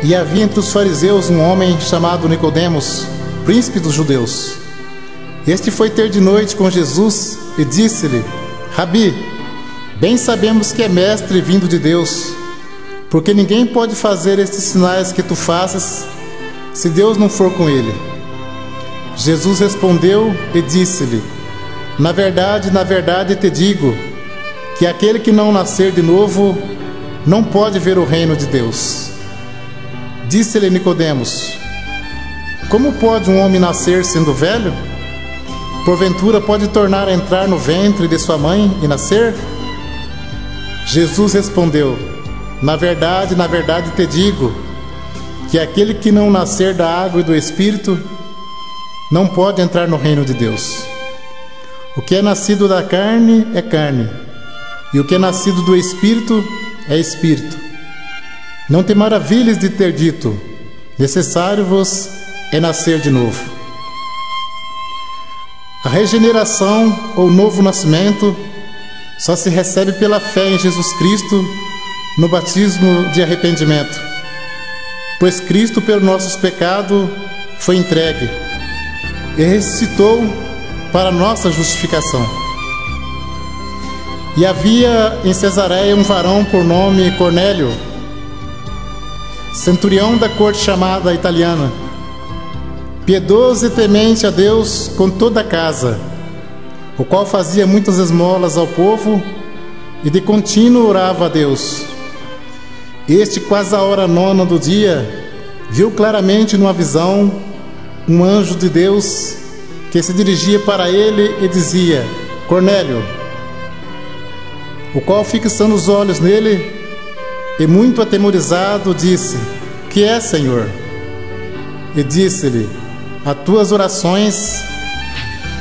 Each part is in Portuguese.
E havia entre os fariseus um homem chamado Nicodemos, príncipe dos judeus. Este foi ter de noite com Jesus e disse-lhe: Rabi, bem sabemos que é mestre vindo de Deus, porque ninguém pode fazer estes sinais que tu fazes, se Deus não for com ele. Jesus respondeu e disse-lhe: na verdade te digo, que aquele que não nascer de novo, não pode ver o reino de Deus. Disse-lhe Nicodemos: como pode um homem nascer sendo velho? Porventura pode tornar a entrar no ventre de sua mãe e nascer? Jesus respondeu: na verdade te digo, que aquele que não nascer da água e do Espírito, não pode entrar no reino de Deus. O que é nascido da carne é carne, e o que é nascido do Espírito é Espírito. Não te maravilhes de ter dito: necessário-vos é nascer de novo. A regeneração ou novo nascimento só se recebe pela fé em Jesus Cristo no batismo de arrependimento, pois Cristo, pelo nossos pecados, foi entregue e ressuscitou para nossa justificação. E havia em Cesareia um varão por nome Cornélio, centurião da corte chamada italiana, piedoso e temente a Deus com toda a casa, o qual fazia muitas esmolas ao povo e de contínuo orava a Deus. Este, quase à hora 9 do dia, viu claramente numa visão um anjo de Deus que se dirigia para ele e dizia: Cornélio. O qual, fixando os olhos nele e muito atemorizado, disse: que é, Senhor? E disse-lhe: as tuas orações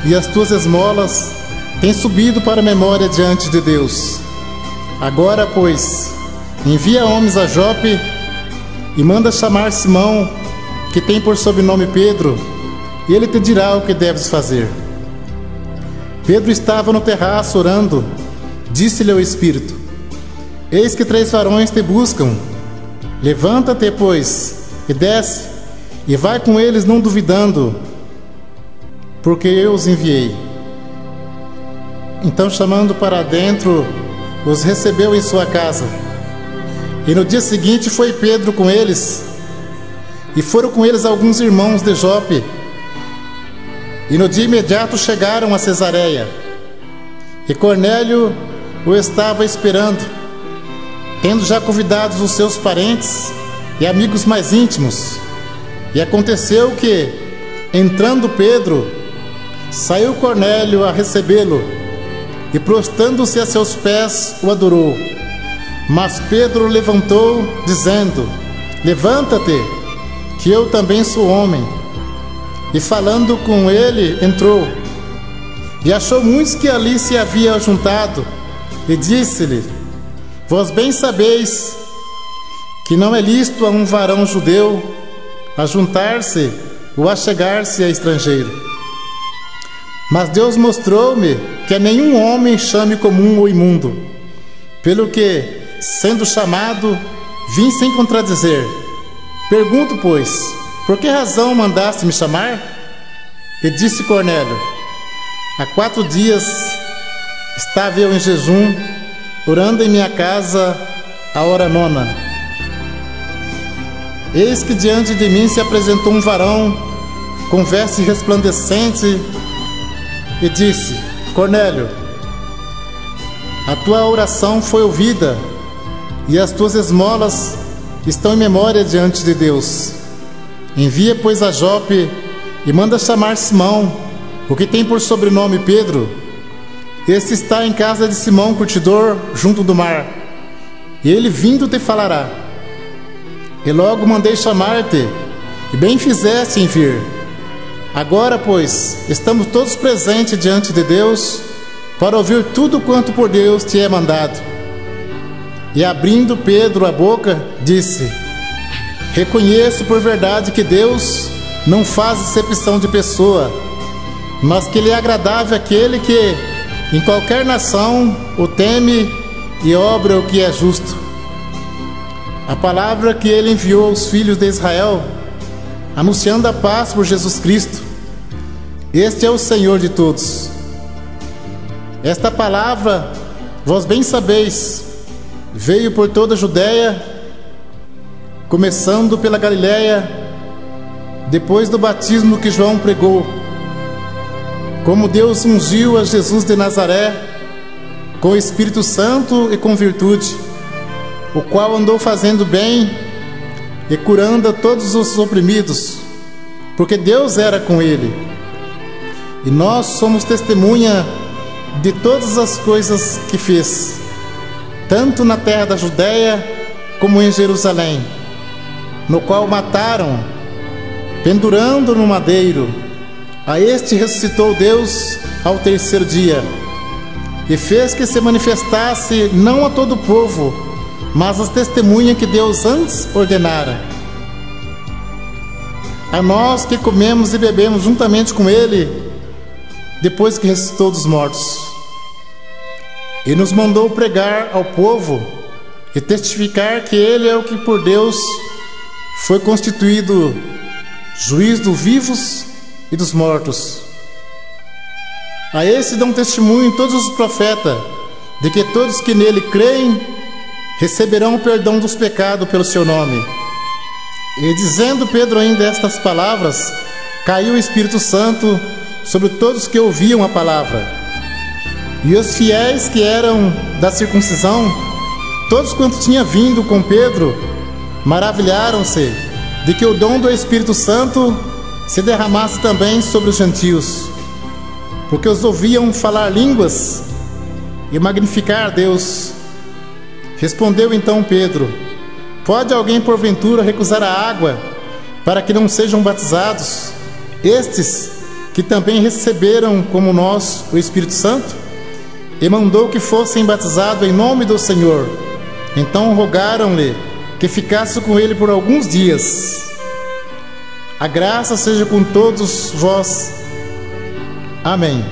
e as tuas esmolas têm subido para a memória diante de Deus. Agora, pois, envia homens a Jope e manda chamar Simão, que tem por sobrenome Pedro, e ele te dirá o que deves fazer. Pedro estava no terraço orando. Disse-lhe o Espírito: eis que 3 varões te buscam. Levanta-te, pois, e desce, e vai com eles, não duvidando, porque eu os enviei. Então, chamando para dentro, os recebeu em sua casa. E no dia seguinte foi Pedro com eles, e foram com eles alguns irmãos de Jope. E no dia imediato chegaram a Cesareia. E Cornélio o estava esperando, tendo já convidados os seus parentes e amigos mais íntimos. E aconteceu que, entrando Pedro, saiu Cornélio a recebê-lo, e prostrando-se a seus pés, o adorou. Mas Pedro levantou, dizendo: levanta-te, que eu também sou homem. E falando com ele, entrou, e achou muitos que ali se havia juntado, e disse-lhe: vós bem sabeis que não é lícito a um varão judeu ajuntar-se ou achegar-se a estrangeiro. Mas Deus mostrou-me que a nenhum homem chame comum ou imundo, pelo que, sendo chamado, vim sem contradizer. Pergunto, pois, por que razão mandaste me chamar? E disse Cornélio: há 4 dias estava eu em jejum, orando em minha casa à hora 9. Eis que diante de mim se apresentou um varão com veste resplandecente e disse: Cornélio, a tua oração foi ouvida, e as tuas esmolas estão em memória diante de Deus. Envia, pois, a Jope e manda chamar Simão, o que tem por sobrenome Pedro. Este está em casa de Simão curtidor, junto do mar, e ele vindo te falará. E logo mandei chamar-te, e bem fizeste em vir. Agora, pois, estamos todos presentes diante de Deus, para ouvir tudo quanto por Deus te é mandado. E abrindo Pedro a boca, disse: reconheço por verdade que Deus não faz acepção de pessoa, mas que lhe é agradável aquele que, em qualquer nação, o teme e obra o que é justo. a palavra que ele enviou aos filhos de Israel, anunciando a paz por Jesus Cristo. Este é o Senhor de todos. Esta palavra, vós bem sabeis, veio por toda a Judéia, começando pela Galiléia, depois do batismo que João pregou, como Deus ungiu a Jesus de Nazaré com o Espírito Santo e com virtude, o qual andou fazendo bem e curando a todos os oprimidos, porque Deus era com ele. E nós somos testemunha de todas as coisas que fez, tanto na terra da Judéia como em Jerusalém, no qual mataram, pendurando no madeiro. A este ressuscitou Deus ao terceiro dia, e fez que se manifestasse não a todo o povo, mas as testemunhas que Deus antes ordenara. A nós que comemos e bebemos juntamente com ele, depois que ressuscitou dos mortos. E nos mandou pregar ao povo e testificar que ele é o que por Deus foi constituído juiz dos vivos e dos mortos. A esse dão testemunho todos os profetas, de que todos que nele creem receberão o perdão dos pecados pelo seu nome. E dizendo Pedro ainda estas palavras, caiu o Espírito Santo sobre todos que ouviam a palavra. E os fiéis que eram da circuncisão, todos quantos tinham vindo com Pedro, maravilharam-se de que o dom do Espírito Santo se derramasse também sobre os gentios, porque os ouviam falar línguas e magnificar a Deus. Respondeu então Pedro: pode alguém porventura recusar a água para que não sejam batizados estes que também receberam como nós o Espírito Santo? E mandou que fossem batizados em nome do Senhor. Então rogaram-lhe que ficasse com ele por alguns dias. A graça seja com todos vós. Amém.